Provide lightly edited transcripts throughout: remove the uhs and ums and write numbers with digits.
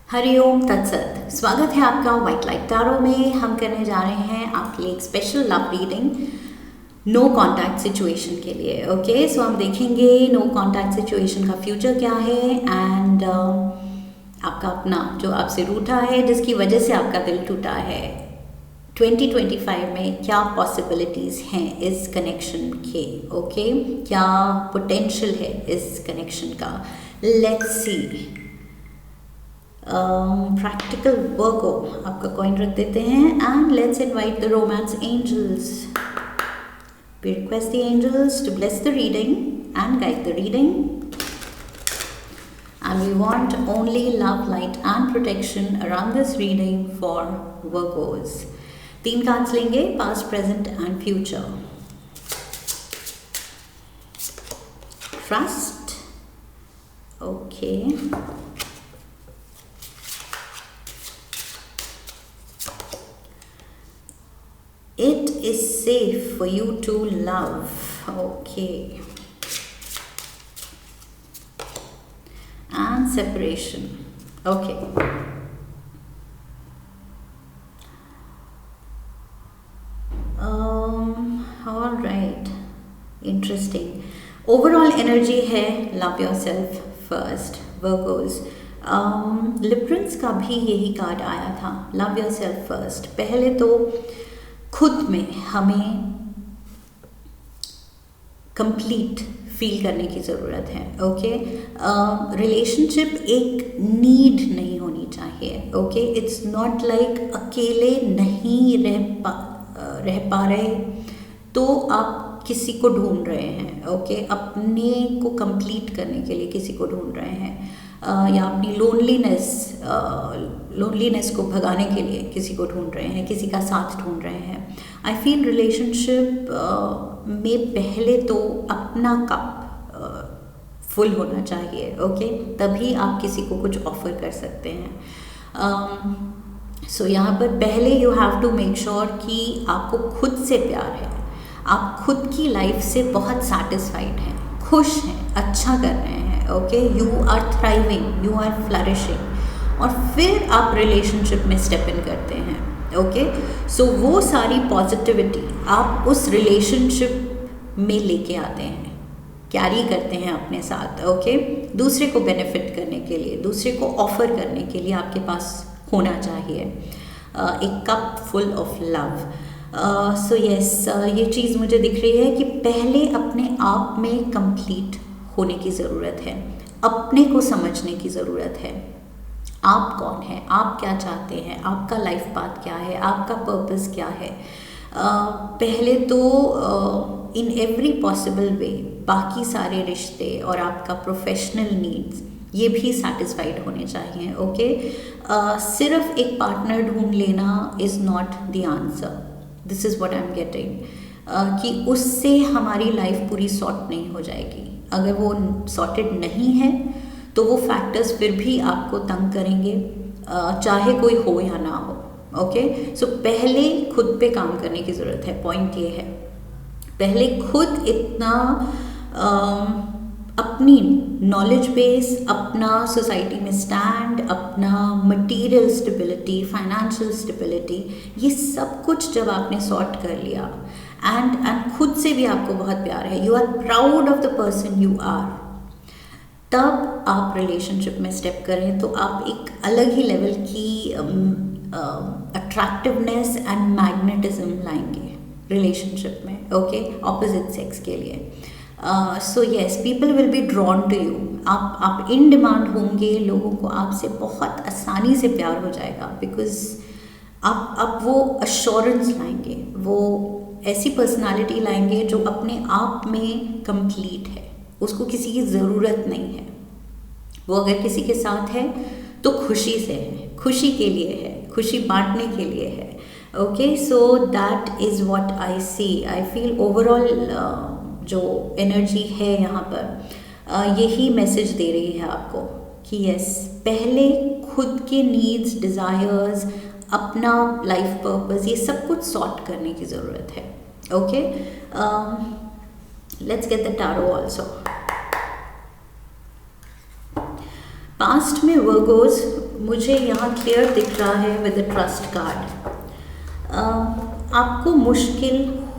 हरिओम तत्सत। स्वागत है आपका व्हाइट लाइट टैरो में। हम करने जा रहे हैं आपके लिए एक special love reading no contact situation के लिए। ओके, सो हम देखेंगे नो कांटेक्ट सिचुएशन का फ्यूचर क्या है एंड आपका अपना जो आपसे रूठा है, जिसकी वजह से आपका दिल टूटा है, 2025 में क्या पॉसिबिलिटीज़ हैं इस कनेक्शन के। ओके, क्या पोटेंशियल है इस कनेक्शन का। Let's see. प्रैक्टिकल वर्को आपका कॉइन रख देते हैं and let's invite the romance angels. We request the angels to bless the reading and guide the reading, and we want only love, light and protection around this reading for Virgos. 3 cards लेंगे, past, present and future. Trust. Okay. It is safe for you to love. Okay. And separation. Okay. All right. Interesting. Overall energy है love yourself first, Virgos. Librans का भी यही card आया था, love yourself first. पहले तो खुद में हमें कंप्लीट फील करने की ज़रूरत है। ओके, रिलेशनशिप एक नीड नहीं होनी चाहिए। ओके, इट्स नॉट लाइक अकेले नहीं रह पा रहे तो आप किसी को ढूंढ रहे हैं। ओके, अपने को कंप्लीट करने के लिए किसी को ढूंढ रहे हैं, या अपनी लोनलीनेस को भगाने के लिए किसी को ढूंढ रहे हैं, किसी का साथ ढूंढ रहे हैं। आई फील रिलेशनशिप में पहले तो अपना कप फुल होना चाहिए। ओके, तभी आप किसी को कुछ ऑफर कर सकते हैं। सो यहाँ पर पहले you have to make sure कि आपको खुद से प्यार है, आप खुद की लाइफ से बहुत सेटिस्फाइड हैं, खुश हैं, अच्छा कर रहे हैं। Okay, you are thriving, you are flourishing, और फिर आप रिलेशनशिप में स्टेप इन करते हैं। ओके, सो वो सारी पॉजिटिविटी आप उस रिलेशनशिप में लेके आते हैं, कैरी करते हैं अपने साथ। ओके, दूसरे को बेनिफिट करने के लिए, दूसरे को ऑफर करने के लिए आपके पास होना चाहिए एक cup full of love. So yes, ये चीज़ मुझे दिख रही है कि पहले अपने आप में कंप्लीट होने की ज़रूरत है, अपने को समझने की ज़रूरत है। आप कौन हैं, आप क्या चाहते हैं, आपका लाइफ पाथ क्या है, आपका पर्पस क्या है। पहले तो इन एवरी पॉसिबल वे बाकी सारे रिश्ते और आपका प्रोफेशनल नीड्स ये भी सेटिस्फाइड होने चाहिए। ओके, सिर्फ एक पार्टनर ढूंढ लेना is not the answer. This is what I am getting, कि उससे हमारी लाइफ पूरी सॉर्ट नहीं हो जाएगी। अगर वो सॉर्टेड नहीं है तो वो फैक्टर्स फिर भी आपको तंग करेंगे, चाहे कोई हो या ना हो। ओके, सो पहले खुद पे काम करने की ज़रूरत है। पॉइंट ये है, पहले खुद इतना अपनी नॉलेज बेस, अपना सोसाइटी में स्टैंड, अपना मटेरियल स्टेबिलिटी, फाइनेंशियल स्टेबिलिटी, ये सब कुछ जब आपने सॉर्ट कर लिया एंड खुद से भी आपको बहुत प्यार है, you are proud of the person you are, तब आप रिलेशनशिप में स्टेप करें तो आप एक अलग ही लेवल की अट्रैक्टिवनेस एंड मैग्नेटिज्म लाएंगे रिलेशनशिप में। ओके, ऑपोजिट सेक्स के लिए। So yes, people will be drawn to you. आप इन डिमांड होंगे, लोगों को आपसे बहुत आसानी से प्यार हो जाएगा, बिकॉज आप वो अश्योरेंस लाएंगे, वो ऐसी पर्सनालिटी लाएंगे जो अपने आप में कंप्लीट है, उसको किसी की ज़रूरत नहीं है। वो अगर किसी के साथ है तो खुशी से है, खुशी के लिए है, खुशी बांटने के लिए है। Okay, so that is what I see. I feel overall जो एनर्जी है यहाँ पर यही मैसेज दे रही है आपको कि यस, पहले खुद के नीड्स, डिज़ायर्स, अपना लाइफ पर्पस, ये सब कुछ सॉर्ट करने की ज़रूरत है। Okay, let's get the tarot also. Past में वर्गोस मुझे यहाँ क्लियर दिख रहा है विद द ट्रस्ट कार्ड। आपको मुश्किल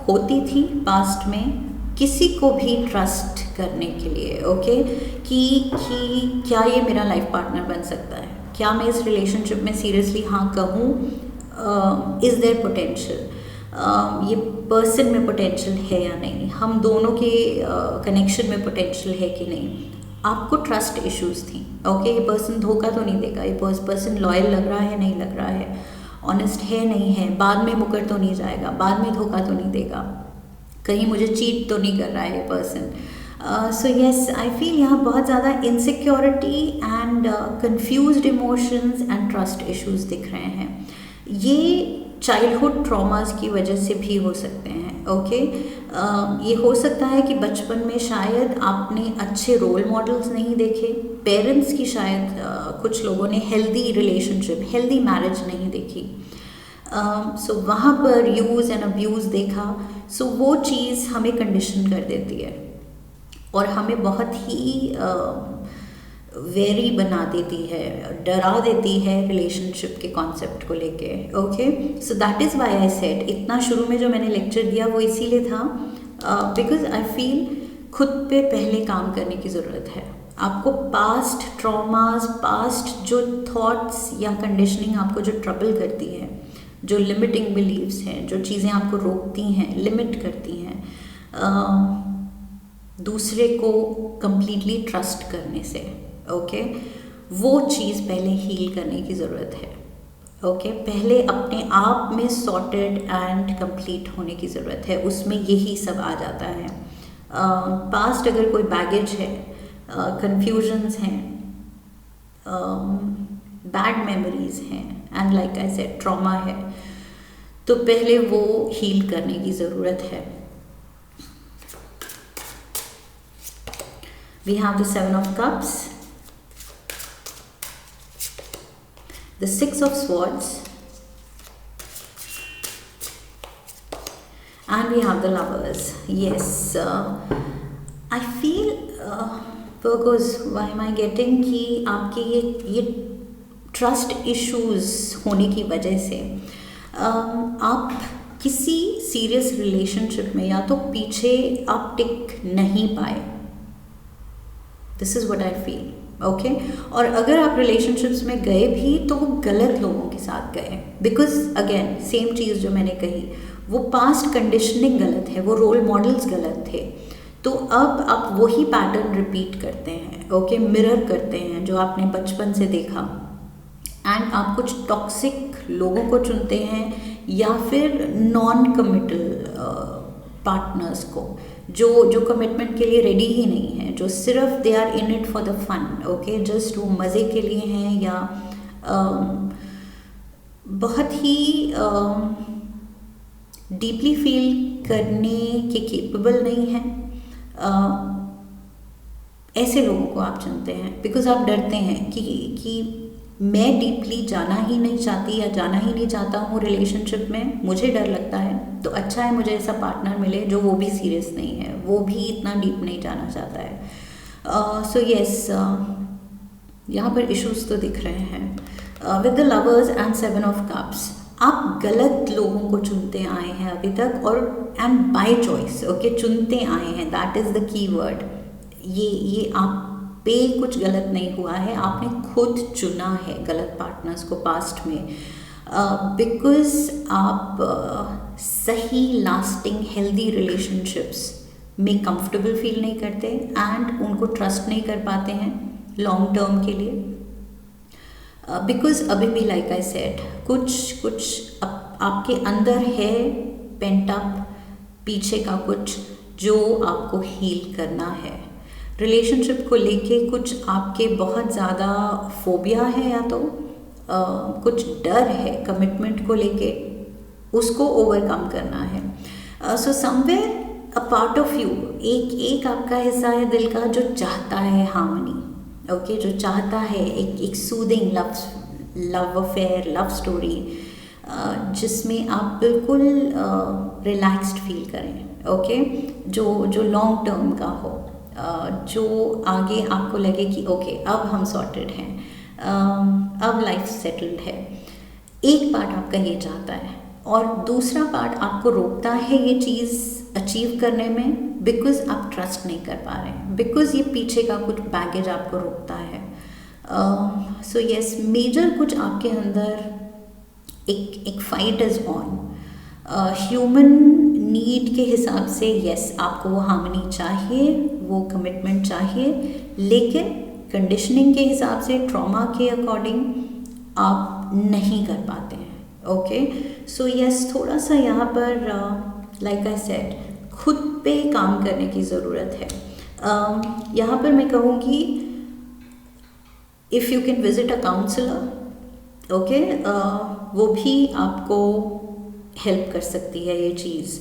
होती थी पास्ट में किसी को भी ट्रस्ट करने के लिए, ओके, कि क्या ये मेरा लाइफ पार्टनर बन सकता है, क्या मैं इस रिलेशनशिप में सीरियसली हाँ कहूँ, इज़ देयर पोटेंशियल, ये पर्सन में पोटेंशियल है या नहीं, हम दोनों के कनेक्शन में पोटेंशियल है कि नहीं। आपको ट्रस्ट इश्यूज थी, ओके, ये पर्सन धोखा तो नहीं देगा, ये पर्सन लॉयल लग रहा है नहीं लग रहा है, ऑनेस्ट है नहीं है, बाद में मुकर तो नहीं जाएगा, बाद में धोखा तो नहीं देगा, कहीं मुझे चीट तो नहीं कर रहा है ये person. So yes, I feel यहाँ बहुत ज़्यादा insecurity and confused emotions and trust issues दिख रहे हैं। ये चाइल्डहुड ट्रॉमास की वजह से भी हो सकते हैं, ओके। ये हो सकता है कि बचपन में शायद आपने अच्छे रोल मॉडल्स नहीं देखे, पेरेंट्स की शायद कुछ लोगों ने हेल्दी रिलेशनशिप, हेल्दी मैरिज नहीं देखी, सो वहाँ पर यूज़ एंड अब्यूज़ देखा, सो वो चीज़ हमें कंडीशन कर देती है और हमें बहुत ही वेरी बना देती है, डरा देती है रिलेशनशिप के कॉन्सेप्ट को लेके, okay. So that is why I said, इतना शुरू में जो मैंने लेक्चर दिया वो इसीलिए था बिकॉज आई फील खुद पे पहले काम करने की ज़रूरत है। आपको पास्ट ट्रॉमास, पास्ट जो थॉट्स या कंडीशनिंग आपको जो ट्रबल करती है, जो लिमिटिंग बिलीव्स हैं, जो चीज़ें आपको रोकती हैं, लिमिट करती हैं दूसरे को कंप्लीटली ट्रस्ट करने से, ओके, वो चीज़ पहले हील करने की ज़रूरत है, ओके। पहले अपने आप में सॉर्टेड एंड कंप्लीट होने की ज़रूरत है, उसमें यही सब आ जाता है। पास्ट अगर कोई बैगेज है, कंफ्यूजन्स हैं, बैड मेमोरीज हैं and like I said trauma है, तो पहले वो हील करने की ज़रूरत है। We have the Seven of Cups, the Six of Swords, and we have the Lovers. Yes, I feel Virgos, why am I getting कि आपके ये ट्रस्ट इश्यूज होने की वजह से आप किसी सीरियस रिलेशनशिप में या तो पीछे आप टिक नहीं पाए, this is what I feel, okay. और अगर आप रिलेशनशिप्स में गए भी तो वो गलत लोगों के साथ गए, बिकॉज अगेन सेम चीज़ जो मैंने कही, वो पास्ट कंडीशनिंग गलत है, वो रोल मॉडल्स गलत थे, तो अब आप वही पैटर्न रिपीट करते हैं, ओके, मिरर करते हैं जो आपने बचपन से देखा, एंड आप कुछ टॉक्सिक लोगों को चुनते हैं या फिर नॉन कमिटल पार्टनर्स को जो कमिटमेंट के लिए रेडी ही नहीं है, जो सिर्फ they are in it for the fun, okay, just वो मज़े के लिए हैं या बहुत ही डीपली फील करने के केपेबल नहीं हैं। ऐसे लोगों को आप चुनते हैं बिकॉज आप डरते हैं कि मैं डीपली जाना ही नहीं चाहती या जाना ही नहीं चाहता हूँ रिलेशनशिप में, मुझे डर लगता है, तो अच्छा है मुझे ऐसा पार्टनर मिले जो वो भी सीरियस नहीं है, वो भी इतना डीप नहीं जाना चाहता है। सो येस, यहाँ पर इश्यूज तो दिख रहे हैं with the lovers and seven of cups. आप गलत लोगों को चुनते आए हैं अभी तक, और एंड बाय चॉइस, ओके, चुनते आए हैं, that is the key word. ये आप पे कुछ गलत नहीं हुआ है, आपने खुद चुना है गलत पार्टनर्स को पास्ट में, बिकॉज आप सही लास्टिंग हेल्दी रिलेशनशिप्स में कंफर्टेबल फील नहीं करते एंड उनको ट्रस्ट नहीं कर पाते हैं लॉन्ग टर्म के लिए, बिकॉज अभी भी लाइक आई सेड कुछ आपके अंदर है पेंट अप पीछे का कुछ जो आपको हील करना है। रिलेशनशिप को लेके कुछ आपके बहुत ज़्यादा फोबिया है या तो कुछ डर है कमिटमेंट को लेके, उसको ओवरकम करना है। So somewhere a part of you, एक आपका हिस्सा है दिल का जो चाहता है हार्मनी, ओके, जो चाहता है एक soothing love affair, love story जिसमें आप बिल्कुल रिलैक्स्ड फील करें, ओके, जो लॉन्ग टर्म का हो, जो आगे आपको लगे कि ओके अब हम सॉर्टेड हैं, अब लाइफ सेटल्ड है। एक पार्ट आपका ये चाहता है और दूसरा पार्ट आपको रोकता है ये चीज़ अचीव करने में, बिकॉज आप ट्रस्ट नहीं कर पा रहे हैं, बिकॉज ये पीछे का कुछ बैगेज आपको रोकता है। सो यस, मेजर कुछ आपके अंदर एक fight is on. Human need के हिसाब से यस, आपको वो हार्मनी चाहिए, वो कमिटमेंट चाहिए, लेकिन कंडीशनिंग के हिसाब से, ट्रॉमा के अकॉर्डिंग आप नहीं कर पाते हैं। ओके, सो यस, थोड़ा सा यहाँ पर लाइक आई सेड खुद पे काम करने की ज़रूरत है। यहाँ पर मैं कहूँगी if you can visit a counsellor, okay, वो भी आपको हेल्प कर सकती है ये चीज़।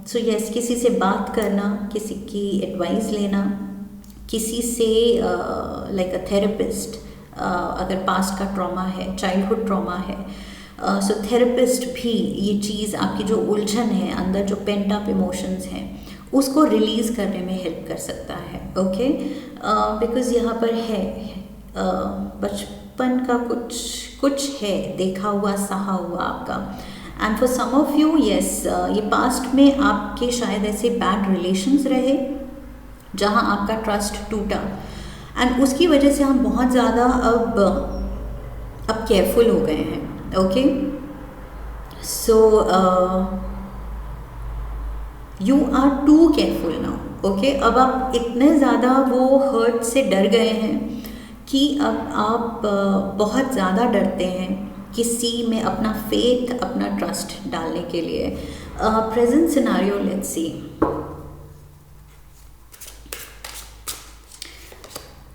सो यस, किसी से बात करना, किसी की एडवाइस लेना, किसी से लाइक अ थेरेपिस्ट, अगर पास्ट का ट्रॉमा है, चाइल्डहुड ट्रॉमा है, सो थेरेपिस्ट भी ये चीज़, आपकी जो उलझन है अंदर, जो पेंट अप इमोशंस हैं, उसको रिलीज़ करने में हेल्प कर सकता है। ओके, बिकॉज़ यहाँ पर है बचपन का कुछ है, देखा हुआ, सहा हुआ आपका। And for some of you yes, ये पास्ट में आपके शायद ऐसे बैड रिलेशंस रहे जहाँ आपका ट्रस्ट टूटा, एंड उसकी वजह से हम बहुत ज़्यादा अब केयरफुल हो गए हैं। Okay, so you are too careful now. Okay, अब आप इतने ज़्यादा वो हर्ट से डर गए हैं कि अब आप बहुत ज़्यादा डरते हैं किसी में अपना फेथ, अपना ट्रस्ट डालने के लिए। Present scenario, let's see,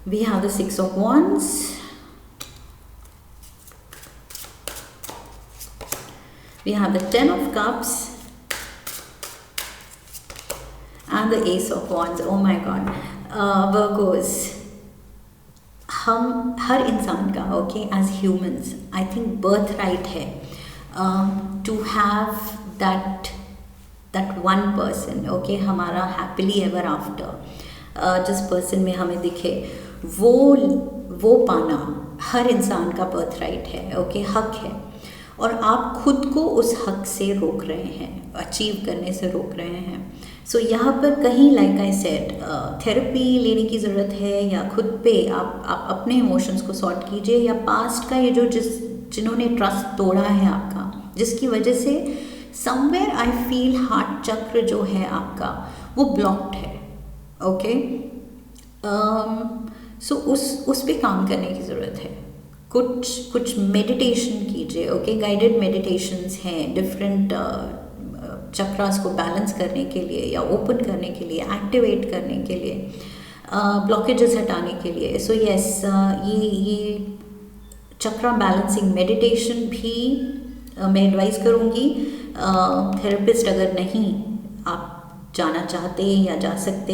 we have the 6 of Wands, we have the 10 of Cups and the Ace of Wands. Oh my God, Virgos, हम हर इंसान का, okay, as humans I think birth right है to have that one person, okay, हमारा happily ever after जिस person में हमें दिखे वो पाना हर इंसान का बर्थ राइट है, ओके, हक है। और आप खुद को उस हक से रोक रहे हैं, अचीव करने से रोक रहे हैं। सो यहाँ पर कहीं लाइक आई सेड थेरेपी लेने की ज़रूरत है, या खुद पे आप अपने इमोशंस को सॉर्ट कीजिए, या पास्ट का ये जो जिन्होंने ट्रस्ट तोड़ा है आपका, जिसकी वजह से समवेयर आई फील हार्ट चक्र जो है आपका वो ब्लॉक्ड है। ओके, सो उस पे काम करने की ज़रूरत है। कुछ मेडिटेशन कीजिए, ओके, गाइडेड मेडिटेशंस हैं डिफरेंट चक्रास को बैलेंस करने के लिए, या ओपन करने के लिए, एक्टिवेट करने के लिए, ब्लॉकेजेस हटाने के लिए। सो यस, ये चक्रा बैलेंसिंग मेडिटेशन भी मैं एडवाइस करूँगी। थेरेपिस्ट अगर नहीं आप जाना चाहते या जा सकते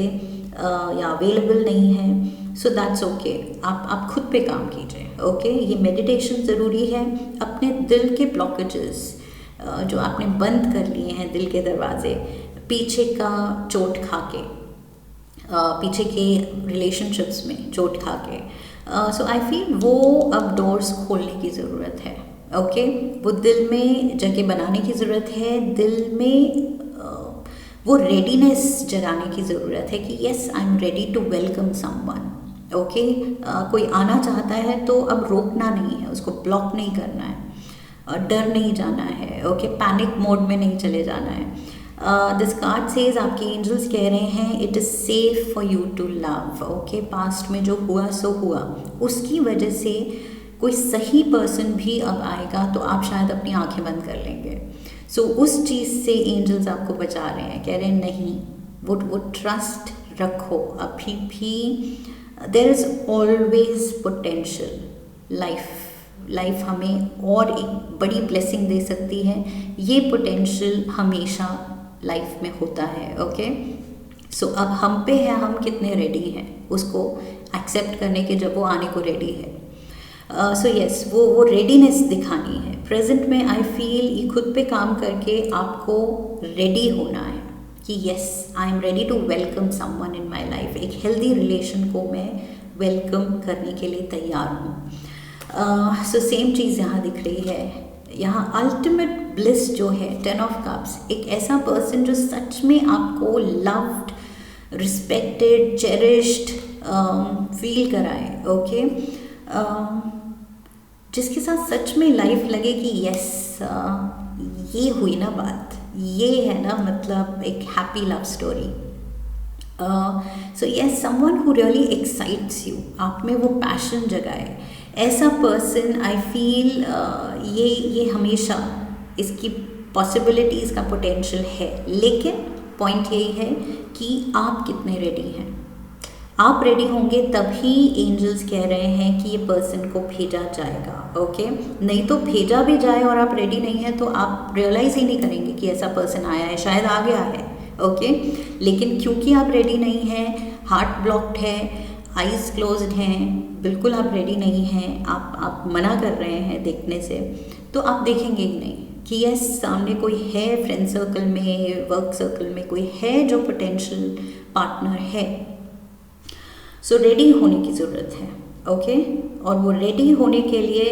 या अवेलेबल नहीं है, सो दैट्स ओके, आप खुद पे काम कीजिए। ओके, ये मेडिटेशन ज़रूरी है। अपने दिल के ब्लॉकेजेस जो आपने बंद कर लिए हैं, दिल के दरवाजे, पीछे का चोट खा के, पीछे के रिलेशनशिप्स में चोट खा के, सो आई फील वो अब डोर्स खोलने की ज़रूरत है। ओके, वो दिल में जगह बनाने की ज़रूरत है, दिल में वो रेडीनेस जगाने की ज़रूरत है कि yes I am ready to welcome someone. Okay, कोई आना चाहता है तो अब रोकना नहीं है, उसको ब्लॉक नहीं करना है, डर नहीं जाना है। ओके, पैनिक मोड में नहीं चले जाना है। दिस कार्ड सेज, आपके एंजल्स कह रहे हैं it is safe for you to love. Okay, past में जो हुआ सो हुआ, उसकी वजह से कोई सही पर्सन भी अब आएगा तो आप शायद अपनी आंखें बंद कर लेंगे। सो उस चीज़ से एंजल्स आपको बचा रहे हैं, कह रहे हैं नहीं, वो ट्रस्ट रखो अभी भी। There is always potential. Life हमें और एक बड़ी ब्लेसिंग दे सकती है, ये पोटेंशियल हमेशा लाइफ में होता है। ओके, सो अब हम पे है, हम कितने रेडी हैं उसको एक्सेप्ट करने के, जब वो आने को रेडी है। सो यस, वो रेडीनेस दिखानी है। प्रेजेंट में आई फील ये खुद पे काम करके आपको रेडी होना है कि yes I am ready to welcome someone in my life, एक हेल्दी रिलेशन को मैं वेलकम करने के लिए तैयार हूँ। सो सेम चीज़ यहाँ दिख रही है। यहाँ अल्टीमेट ब्लिस जो है 10 ऑफ कप्स, एक ऐसा पर्सन जो सच में आपको लव्ड, रिस्पेक्टेड, चेरिश्ड फील कराए, ओके, जिसके साथ सच में लाइफ लगे कि यस ये हुई ना बात, ये है ना मतलब एक happy love story. So yes, someone who really excites you, आप में वो पैशन जगाए, ऐसा पर्सन आई फील ये हमेशा इसकी पॉसिबिलिटीज़ का पोटेंशियल है, लेकिन पॉइंट यही है कि आप कितने रेडी हैं। आप रेडी होंगे तभी एंजल्स कह रहे हैं कि ये पर्सन को भेजा जाएगा, ओके। नहीं तो भेजा भी जाए और आप रेडी नहीं हैं तो आप रियलाइज़ ही नहीं करेंगे कि ऐसा पर्सन आया है, शायद आ गया है, ओके। लेकिन क्योंकि आप रेडी नहीं हैं, हार्ट ब्लॉक्ड है, आइज़ क्लोज्ड हैं, बिल्कुल आप रेडी नहीं हैं, आप मना कर रहे हैं देखने से, तो आप देखेंगे ही नहीं कि यस सामने कोई है, फ्रेंड सर्कल में, वर्क सर्कल में कोई है जो पोटेंशियल पार्टनर है। सो रेडी होने की ज़रूरत है, ओके। और वो रेडी होने के लिए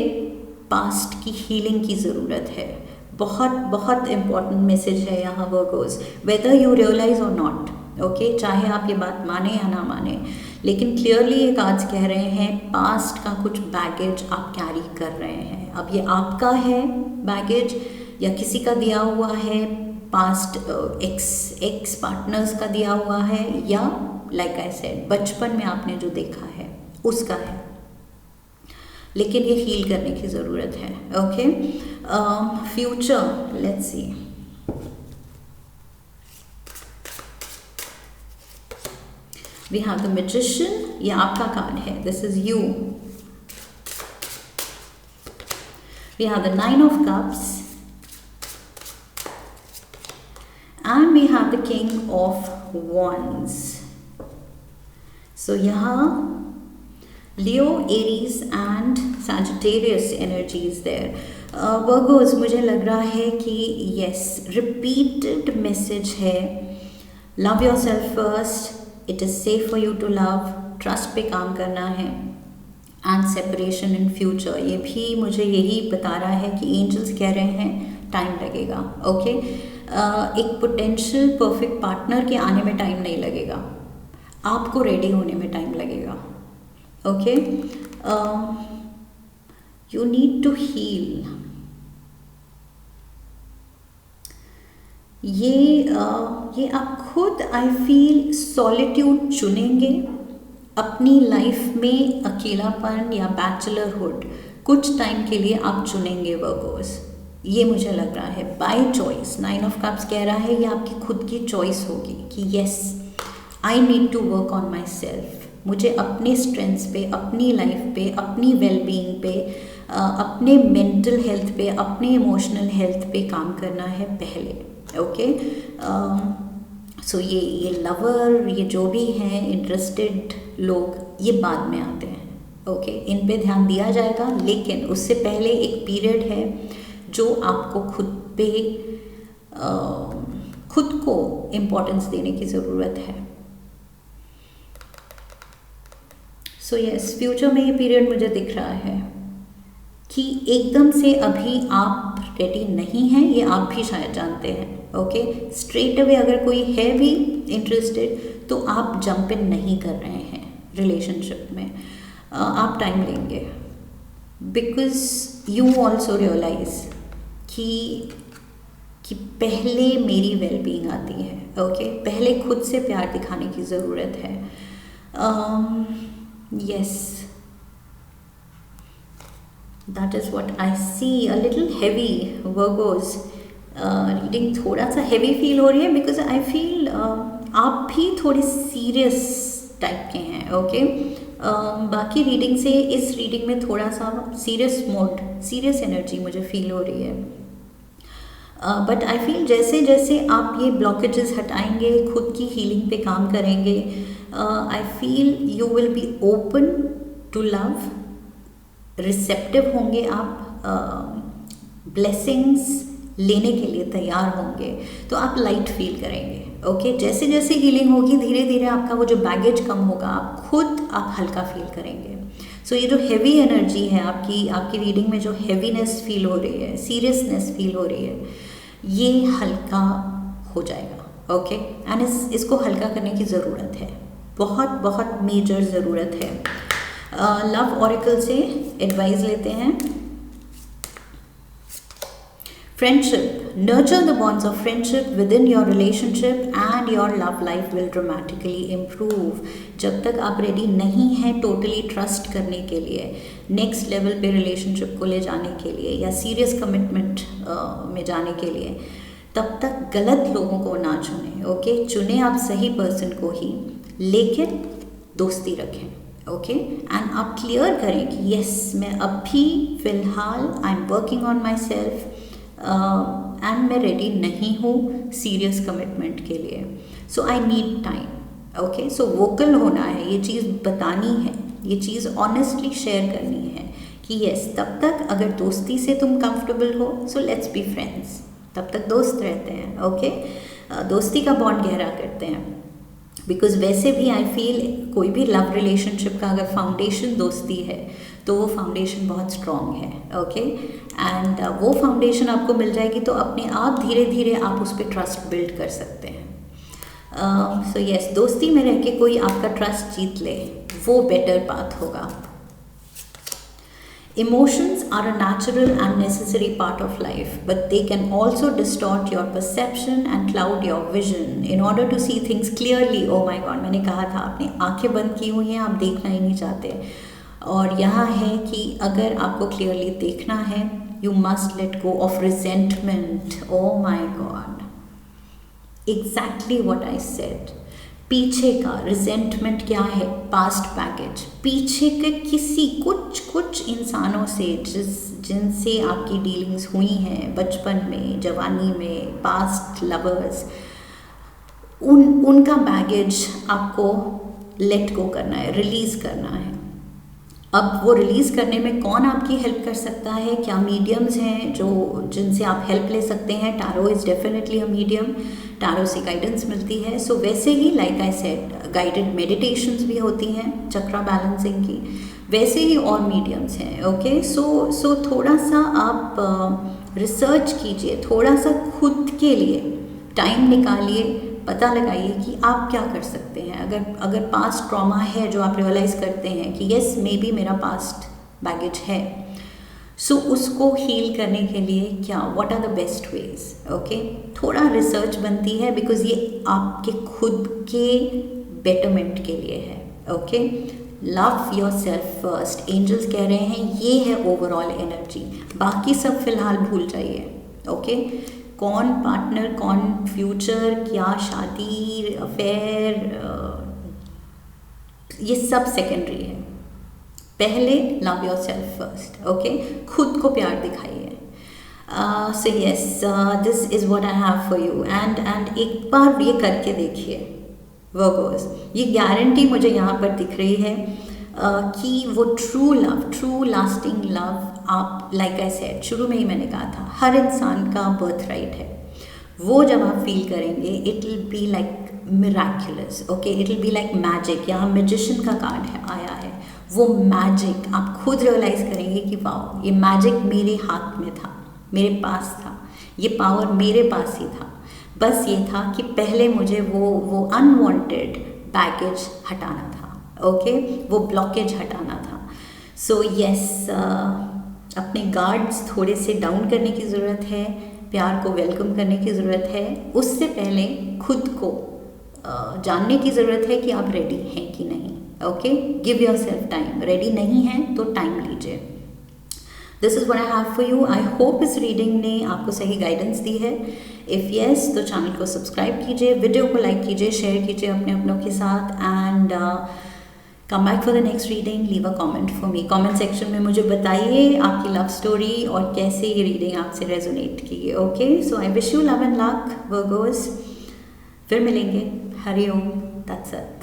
पास्ट की हीलिंग की ज़रूरत है। बहुत बहुत इम्पॉर्टेंट मैसेज है यहाँ वर्गोस, वेदर यू रियलाइज और नॉट, ओके, चाहे आप ये बात माने या ना माने, लेकिन क्लियरली ये कार्ड्स कह रहे हैं पास्ट का कुछ बैगेज आप कैरी कर रहे हैं। अब ये आपका है बैगेज या किसी का दिया हुआ है, पास्ट एक्स पार्टनर्स का दिया हुआ है, या लाइक आई सेड बचपन में आपने जो देखा है उसका है, लेकिन ये हील करने की ज़रूरत है, okay. Future, let's see. We have the Magician, ये आपका कार्ड है, this is you. We have the 9 of Cups and we have the King of Wands. So यहाँ Leo, Aries and Sagittarius energy is there. Virgos, मुझे लग रहा है कि yes, repeated message है, love yourself first, it is safe for you to love, trust पे काम करना है, and separation in future, ये भी मुझे यही बता रहा है कि angels कह रहे हैं टाइम लगेगा, ओके। एक पोटेंशियल परफेक्ट पार्टनर के आने में टाइम नहीं लगेगा, आपको रेडी होने में टाइम लगेगा, okay. You need to heal. ये आप खुद आई फील सॉलिट्यूड चुनेंगे अपनी लाइफ में, अकेलापन या बैचलरहुड कुछ टाइम के लिए आप चुनेंगे वर्गोस, ये मुझे लग रहा है बाय चॉइस। 9 ऑफ कप्स कह रहा है ये आपकी खुद की चॉइस होगी कि yes I need to work on myself, मुझे अपने स्ट्रेंथ्स पे, अपनी लाइफ पे, अपनी वेलबींग पे, अपने मेंटल हेल्थ पे, अपने इमोशनल हेल्थ पे काम करना है पहले, ओके। सो ये लवर, ये जो भी हैं इंटरेस्टेड लोग, ये बाद में आते हैं, ओके। इन पे ध्यान दिया जाएगा, लेकिन उससे पहले एक पीरियड है जो आपको खुद को इम्पोर्टेंस देने की ज़रूरत है। सो यस, फ्यूचर में ये पीरियड मुझे दिख रहा है कि एकदम से अभी आप रेडी नहीं हैं, ये आप भी शायद जानते हैं, ओके। स्ट्रेट अवे अगर कोई है भी इंटरेस्टेड तो आप जंप इन नहीं कर रहे हैं रिलेशनशिप में, आप टाइम लेंगे, बिकॉज यू ऑल्सो रियलाइज कि पहले मेरी वेलबींग आती है, ओके। पहले खुद से प्यार दिखाने की ज़रूरत है, yes, that is what I see. A little heavy, Virgos. Reading थोड़ा सा हेवी फील हो रही है बिकॉज आई फील आप भी थोड़े सीरियस टाइप के हैं, ओके। बाकी रीडिंग से इस रीडिंग में थोड़ा सा सीरियस मोड, सीरियस एनर्जी मुझे फील हो रही है। बट आई फील जैसे जैसे आप ये ब्लॉकेजेस हटाएंगे, खुद की हीलिंग पे काम करेंगे, I feel you will be open to love, receptive होंगे आप, ब्लेसिंग्स लेने के लिए तैयार होंगे, तो आप लाइट फील करेंगे, ओके जैसे जैसे हीलिंग होगी धीरे धीरे आपका वो जो बैगेज कम होगा, आप हल्का फील करेंगे। सो ये जो हैवी एनर्जी है आपकी रीडिंग में, जो हैवीनेस फील हो रही है, सीरियसनेस फील हो रही है, ये हल्का हो जाएगा। ओके एंड इसको हल्का करने की ज़रूरत है, बहुत बहुत मेजर ज़रूरत है। लव ऑरेकल से एडवाइस लेते हैं। Friendship. Nurture the bonds of friendship within your relationship and your love life will dramatically improve. जब तक आप रेडी नहीं हैं टोटली ट्रस्ट करने के लिए, नेक्स्ट लेवल पे रिलेशनशिप को ले जाने के लिए या सीरियस कमिटमेंट में जाने के लिए, तब तक गलत लोगों को ना चुनें। ओके चुने आप सही पर्सन को ही, लेकिन दोस्ती रखें। ओके एंड आप क्लियर करें कि यस मैं अभी फ़िलहाल I am working on myself and मैं रेडी नहीं हूँ सीरियस कमिटमेंट के लिए, so I need time. Okay so vocal होना है, ये चीज़ बतानी है, ये चीज़ ऑनेस्टली शेयर करनी है कि यस तब तक अगर दोस्ती से तुम कंफर्टेबल हो सो लेट्स बी फ्रेंड्स, तब तक दोस्त रहते हैं। ओके दोस्ती का बॉन्ड गहरा करते हैं, बिकॉज वैसे भी आई फील कोई भी लव रिलेशनशिप का अगर फाउंडेशन दोस्ती है तो वो फाउंडेशन बहुत स्ट्रॉन्ग है। ओके एंड वो फाउंडेशन आपको मिल जाएगी तो अपने आप धीरे धीरे आप उस पर ट्रस्ट बिल्ड कर सकते हैं। सो यस दोस्ती में रह के कोई आपका ट्रस्ट जीत ले, वो बेटर पाथ होगा। Emotions are a natural and necessary part of life, but they can also distort your perception and cloud your vision. In order to see things clearly, oh my God, मैंने कहा था आपने आंखें बंद की हुई हैं, आप देखना ही नहीं चाहते। और यहाँ है कि अगर आपको क्लियरली देखना है, you must let go of resentment. Oh my God, exactly what I said. पीछे का रिजेंटमेंट क्या है? पास्ट बैगेज, पीछे के किसी कुछ इंसानों से जिनसे आपकी डीलिंग्स हुई हैं बचपन में, जवानी में, पास्ट लवर्स, उनका बैगेज आपको लेट गो करना है, रिलीज़ करना है। अब वो रिलीज़ करने में कौन आपकी हेल्प कर सकता है? क्या मीडियम्स हैं जिनसे आप हेल्प ले सकते हैं? Tarot is definitely a medium, tarot से गाइडेंस मिलती है। सो वैसे ही like I said guided meditations भी होती हैं चक्रा बैलेंसिंग की, वैसे ही और मीडियम्स हैं। ओके सो थोड़ा सा आप रिसर्च कीजिए, थोड़ा सा खुद के लिए टाइम निकालिए, पता लगाइए कि आप क्या कर सकते हैं। अगर पास्ट ट्रॉमा है जो आप रियलाइज़ करते हैं कि यस मे बी मेरा पास्ट बैगेज है, सो उसको हील करने के लिए क्या, what are the best ways. Okay थोड़ा रिसर्च बनती है, बिकॉज ये आपके खुद के बेटरमेंट के लिए है। Okay love yourself first, angels कह रहे हैं ये है ओवरऑल एनर्जी, बाकी सब फिलहाल भूल जाइए। ओके कौन पार्टनर, कौन फ्यूचर, क्या शादी, अफेयर, ये सब सेकेंडरी है। पहले love yourself first. Okay खुद को प्यार दिखाइए। So yes this is what I have for you and एक बार ये करके देखिए वर्गोस, ये गारंटी मुझे यहाँ पर दिख रही है कि वो true love, true lasting love, आप लाइक आई सेड शुरू में ही मैंने कहा था हर इंसान का बर्थ राइट है, वो जब आप फील करेंगे it will be like miraculous. Okay it will be like magic. यहाँ मैजिशियन का कार्ड है, आया है, वो मैजिक आप खुद रियलाइज़ करेंगे कि वाओ ये मैजिक मेरे हाथ में था, मेरे पास था, ये पावर मेरे पास ही था। बस ये था कि पहले मुझे वो अनवांटेड बैगेज हटाना था। ओके वो ब्लॉकेज हटाना था। सो यस अपने गार्ड्स थोड़े से डाउन करने की ज़रूरत है, प्यार को वेलकम करने की ज़रूरत है। उससे पहले खुद को जानने की ज़रूरत है कि आप रेडी हैं कि नहीं। Okay give your self time, ready नहीं हैं तो टाइम लीजिए। This is what I have for you. I hope इस रीडिंग ने आपको सही गाइडेंस दी है। इफ़ येस तो चैनल को सब्सक्राइब कीजिए, वीडियो को लाइक कीजिए, शेयर कीजिए अपनों के साथ and come back for the next reading. Leave a comment for me, comment section में मुझे बताइए आपकी लव स्टोरी और कैसे ये रीडिंग आपसे रेजोनेट की। Okay so I wish you love and luck Virgos. फिर मिलेंगे। हरि ओम। That's it.